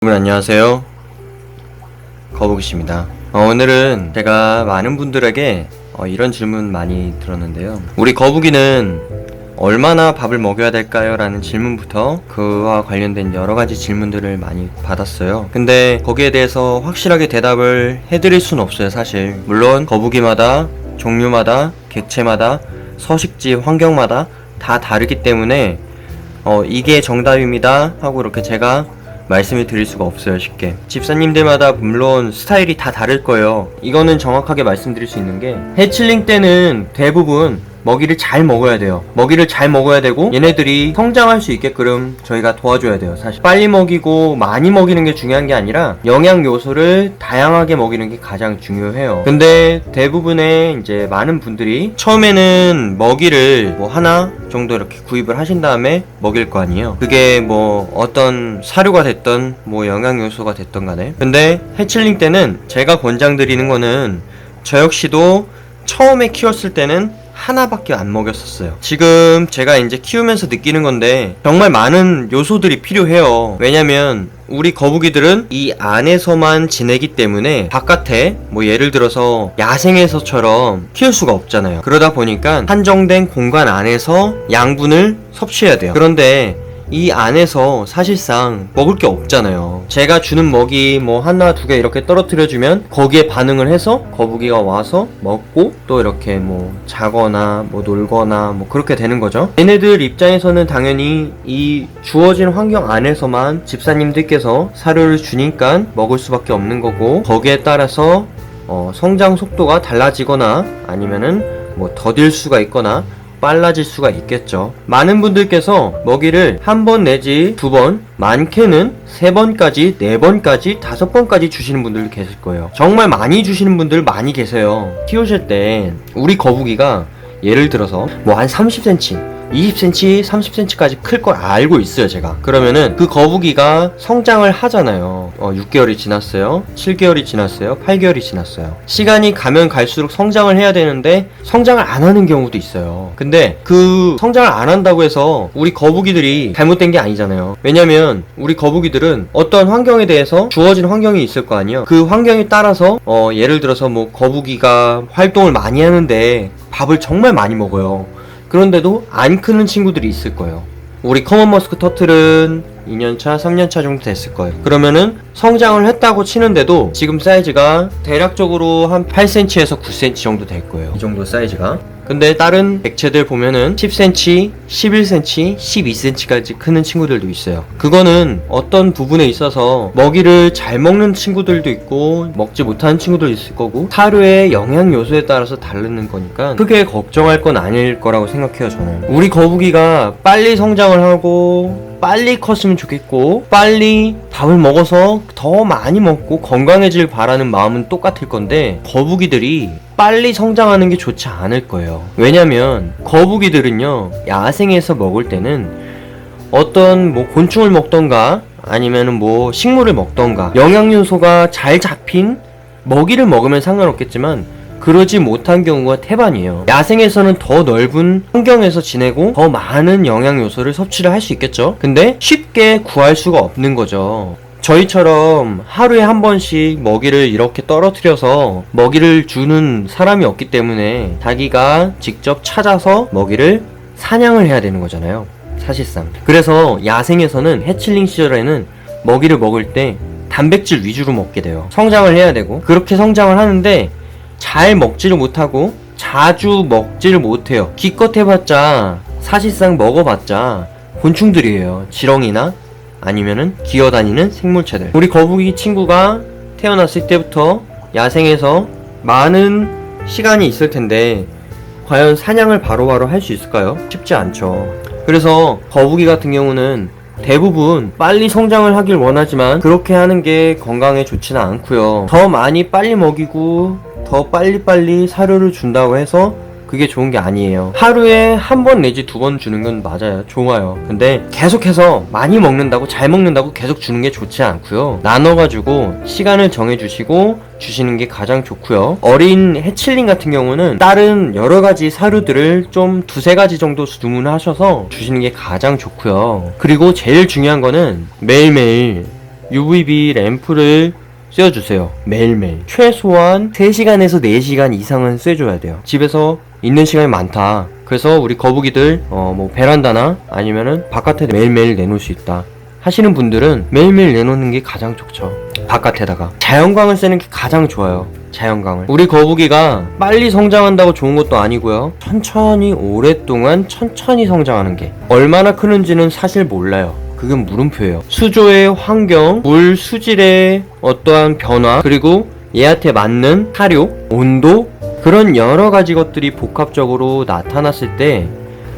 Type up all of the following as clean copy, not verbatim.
여러분 안녕하세요, 거북이씨입니다. 오늘은 제가 많은 분들에게 이런 질문 많이 들었는데요. 우리 거북이는 얼마나 밥을 먹여야 될까요? 라는 질문부터 그와 관련된 여러가지 질문들을 많이 받았어요. 근데 거기에 대해서 확실하게 대답을 해드릴 수는 없어요, 사실. 물론 거북이마다, 종류마다, 객체마다, 서식지, 환경마다 다 다르기 때문에 이게 정답입니다 하고 이렇게 제가 말씀을 드릴 수가 없어요, 쉽게. 집사님들마다 물론 스타일이 다 다를 거예요. 이거는 정확하게 말씀드릴 수 있는 게, 해칠링 때는 대부분 먹이를 잘 먹어야 돼요. 먹이를 잘 먹어야 되고 얘네들이 성장할 수 있게끔 저희가 도와줘야 돼요. 사실 빨리 먹이고 많이 먹이는 게 중요한 게 아니라 영양 요소를 다양하게 먹이는 게 가장 중요해요. 근데 대부분의 이제 많은 분들이 처음에는 먹이를 뭐 하나 정도 이렇게 구입을 하신 다음에 먹일 거 아니에요. 그게 뭐 어떤 사료가 됐던 뭐 영양 요소가 됐던 간에. 근데 해칠링 때는 제가 권장드리는 거는, 저 역시도 처음에 키웠을 때는 하나밖에 안 먹였었어요. 지금 제가 이제 키우면서 느끼는 건데 정말 많은 요소들이 필요해요. 왜냐면 우리 거북이들은 이 안에서만 지내기 때문에 바깥에 뭐 예를 들어서 야생에서처럼 키울 수가 없잖아요. 그러다 보니까 한정된 공간 안에서 양분을 섭취해야 돼요. 그런데 이 안에서 사실상 먹을 게 없잖아요. 제가 주는 먹이 뭐 하나 두 개 이렇게 떨어뜨려주면 거기에 반응을 해서 거북이가 와서 먹고 또 이렇게 뭐 자거나 뭐 놀거나 뭐 그렇게 되는 거죠. 얘네들 입장에서는 당연히 이 주어진 환경 안에서만 집사님들께서 사료를 주니까 먹을 수밖에 없는 거고, 거기에 따라서 성장 속도가 달라지거나 아니면은 뭐 더딜 수가 있거나 빨라질 수가 있겠죠. 많은 분들께서 먹이를 한 번 내지 두 번, 많게는 세 번까지, 네 번까지, 다섯 번까지 주시는 분들도 계실 거예요. 정말 많이 주시는 분들 많이 계세요. 키우실 때 우리 거북이가 예를 들어서 뭐 한 30cm, 20cm, 30cm까지 클 걸 알고 있어요, 제가. 그러면은 그 거북이가 성장을 하잖아요. 6개월이 지났어요, 7개월이 지났어요, 8개월이 지났어요. 시간이 가면 갈수록 성장을 해야 되는데 성장을 안 하는 경우도 있어요. 근데 그 성장을 안 한다고 해서 우리 거북이들이 잘못된 게 아니잖아요. 왜냐면 우리 거북이들은 어떤 환경에 대해서 주어진 환경이 있을 거 아니에요. 그 환경에 따라서 예를 들어서 뭐 거북이가 활동을 많이 하는데 밥을 정말 많이 먹어요. 그런데도 안 크는 친구들이 있을 거예요. 우리 커먼 머스크 터틀은 2년차, 3년차 정도 됐을 거예요. 그러면은 성장을 했다고 치는데도 지금 사이즈가 대략적으로 한 8cm에서 9cm 정도 될 거예요. 이 정도 사이즈가. 근데 다른 객체들 보면은 10cm, 11cm, 12cm까지 크는 친구들도 있어요. 그거는 어떤 부분에 있어서 먹이를 잘 먹는 친구들도 있고 먹지 못하는 친구들도 있을 거고 사료의 영양 요소에 따라서 다르는 거니까 크게 걱정할 건 아닐 거라고 생각해요, 저는. 우리 거북이가 빨리 성장을 하고 빨리 컸으면 좋겠고 빨리 밥을 먹어서 더 많이 먹고 건강해질 바라는 마음은 똑같을 건데, 거북이들이 빨리 성장하는 게 좋지 않을 거예요. 왜냐면 거북이들은요, 야생에서 먹을 때는 어떤 뭐 곤충을 먹던가 아니면은 뭐 식물을 먹던가 영양요소가 잘 잡힌 먹이를 먹으면 상관없겠지만 그러지 못한 경우가 태반이에요. 야생에서는 더 넓은 환경에서 지내고 더 많은 영양요소를 섭취를 할 수 있겠죠. 근데 쉽게 구할 수가 없는 거죠. 저희처럼 하루에 한 번씩 먹이를 이렇게 떨어뜨려서 먹이를 주는 사람이 없기 때문에 자기가 직접 찾아서 먹이를 사냥을 해야 되는 거잖아요, 사실상. 그래서 야생에서는 해칠링 시절에는 먹이를 먹을 때 단백질 위주로 먹게 돼요. 성장을 해야 되고 그렇게 성장을 하는데 잘 먹지를 못하고 자주 먹지를 못해요. 기껏 해봤자 사실상 먹어봤자 곤충들이에요. 지렁이나 아니면은 기어다니는 생물체들. 우리 거북이 친구가 태어났을 때부터 야생에서 많은 시간이 있을 텐데 과연 사냥을 바로바로 할 수 있을까요? 쉽지 않죠. 그래서 거북이 같은 경우는 대부분 빨리 성장을 하길 원하지만 그렇게 하는 게 건강에 좋지는 않고요. 더 많이 빨리 먹이고 더 빨리빨리 사료를 준다고 해서 그게 좋은 게 아니에요. 하루에 한 번 내지 두 번 주는 건 맞아요. 좋아요. 근데 계속해서 많이 먹는다고, 잘 먹는다고 계속 주는 게 좋지 않고요. 나눠가지고 시간을 정해주시고 주시는 게 가장 좋고요. 어린 해칠링 같은 경우는 다른 여러가지 사료들을 좀 두세 가지 정도 주문하셔서 주시는 게 가장 좋고요. 그리고 제일 중요한 거는 매일매일 UVB 램프를 쐬어주세요. 매일매일 최소한 3시간에서 4시간 이상은 쐬줘야 돼요. 집에서 있는 시간이 많다, 그래서 우리 거북이들 뭐 베란다나 아니면은 바깥에 매일매일 내놓을 수 있다 하시는 분들은 매일매일 내놓는 게 가장 좋죠. 바깥에다가 자연광을 쐬는 게 가장 좋아요. 자연광을. 우리 거북이가 빨리 성장한다고 좋은 것도 아니고요, 천천히 오랫동안 천천히 성장하는 게 얼마나 크는지는 사실 몰라요. 그건 물음표예요. 수조의 환경, 물 수질의 어떠한 변화, 그리고 얘한테 맞는 사료, 온도, 그런 여러 가지 것들이 복합적으로 나타났을 때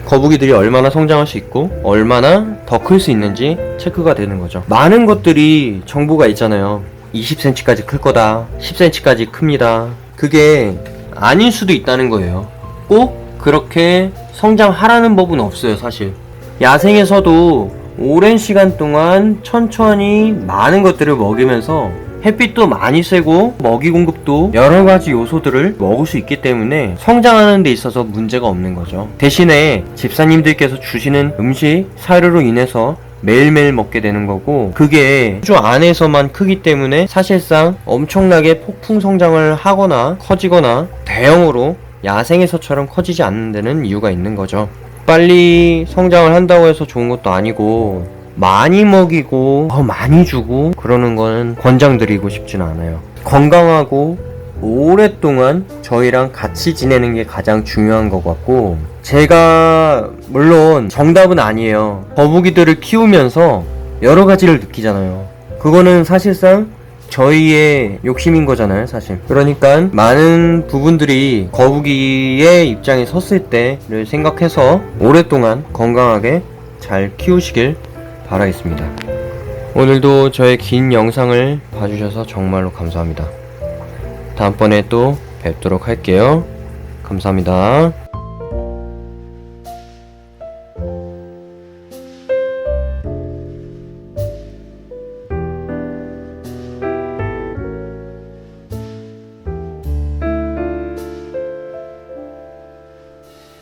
거북이들이 얼마나 성장할 수 있고 얼마나 더 클 수 있는지 체크가 되는 거죠. 많은 것들이 정보가 있잖아요. 20cm까지 클 거다, 10cm까지 큽니다. 그게 아닐 수도 있다는 거예요. 꼭 그렇게 성장하라는 법은 없어요, 사실. 야생에서도 오랜 시간 동안 천천히 많은 것들을 먹이면서 햇빛도 많이 쐬고 먹이 공급도 여러 가지 요소들을 먹을 수 있기 때문에 성장하는 데 있어서 문제가 없는 거죠. 대신에 집사님들께서 주시는 음식 사료로 인해서 매일매일 먹게 되는 거고, 그게 수조 안에서만 크기 때문에 사실상 엄청나게 폭풍 성장을 하거나 커지거나 대형으로 야생에서처럼 커지지 않는 데는 이유가 있는 거죠. 빨리 성장을 한다고 해서 좋은 것도 아니고, 많이 먹이고 더 많이 주고 그러는 거는 권장드리고 싶진 않아요. 건강하고 오랫동안 저희랑 같이 지내는 게 가장 중요한 것 같고, 제가 물론 정답은 아니에요. 거북이들을 키우면서 여러 가지를 느끼잖아요. 그거는 사실상 저희의 욕심인 거잖아요, 사실. 그러니까 많은 부분들이 거북이의 입장에 섰을 때를 생각해서 오랫동안 건강하게 잘 키우시길 바라겠습니다. 오늘도 저의 긴 영상을 봐주셔서 정말로 감사합니다. 다음번에 또 뵙도록 할게요. 감사합니다.